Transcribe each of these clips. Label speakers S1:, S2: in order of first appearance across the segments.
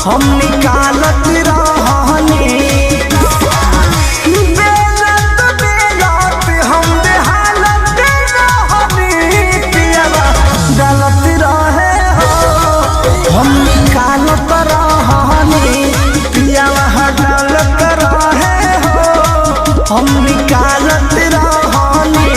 S1: हम निकालत रहनी बेलत बेलत हम बेहालत रहनी पियावा डालत रहे हो हम निकालत रहनी पियावा डालत रहे हो हम निकालत रहनी।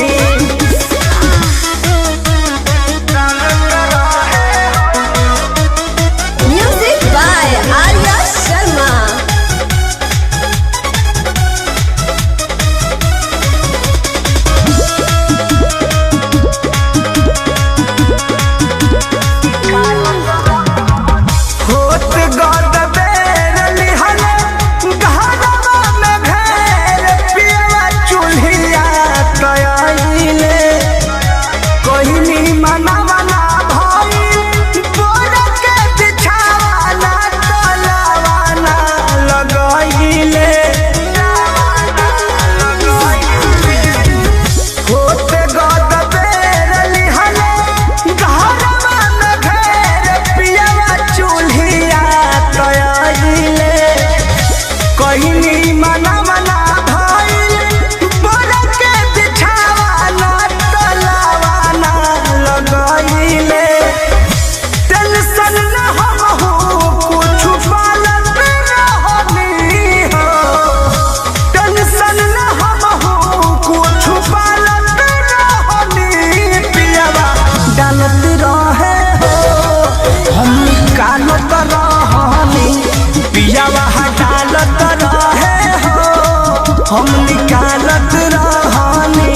S2: Music by Arya Sharma.
S1: होत गद बेर लिहले घरवा में घेर पियवा चूल्हिया तयाइले कोहिनी मनवा ना भइल बोर के बिछावा ना तलावा ना लगाइले होत गद बेर लिहले घरवा में घेर पियवा चूल्हिया तयाइले कोहिनी मनवा ना भइल बोर के बिछावा ना तलावा ना लगाइले टेंशन न हमहू कुछ पालत रहनी हो टेंशन न हमहू कुछ पालत रहनी पियवा डालत रहे हो हम निकालत रहनी पियवा डालत रहे हो हम निकालत रहनी।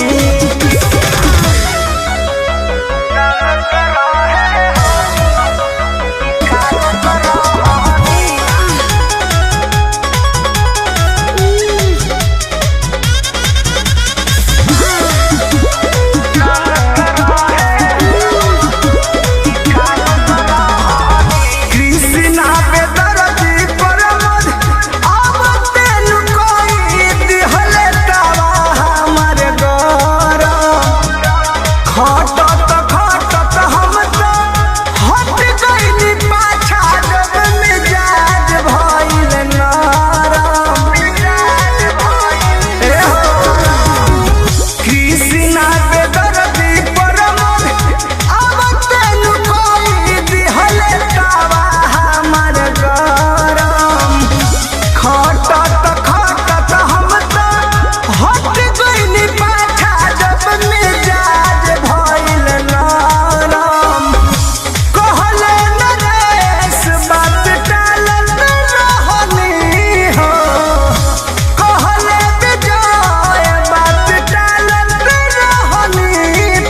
S1: कृष्णा पे दर्दी परमद अब तेनु कोई दिहले तवा हमर घर खटत खटत हम तो हट गइनी पाछा जब मिजाज भइल नरम ए हो कृष्णा पे दर्दी परमद अब तेनु कोई दिहले तवा हमर गरम खटत खटत हम तो हट गइनी पाछा जब मिजाज भइल नरम कहले नरेश बात टालत रहनी हो कहले विजय बात टालत रहनी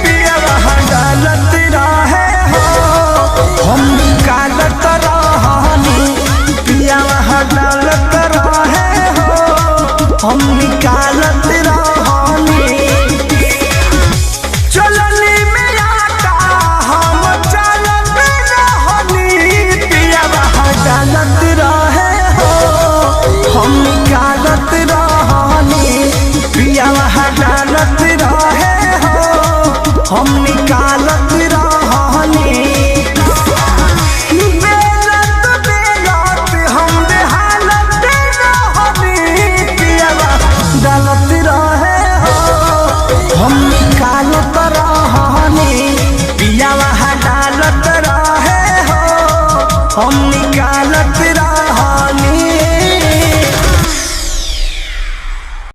S1: पियवा डालत रहे हो हम निकालत रहनी पियवा डालत रहे हो हम निकालत रहनी चलनी में आटा हम चलत रहनी पियवा डालत रहे हो हम निकालत रहनी पियवा डालत रहे हो हम निकालत रहनी बेलत बेलत हम बेहालत रहनी पियवा डालत रहे हो हम निकालत रहनी पियवा डालत रहे हो हम निकालत रहनी।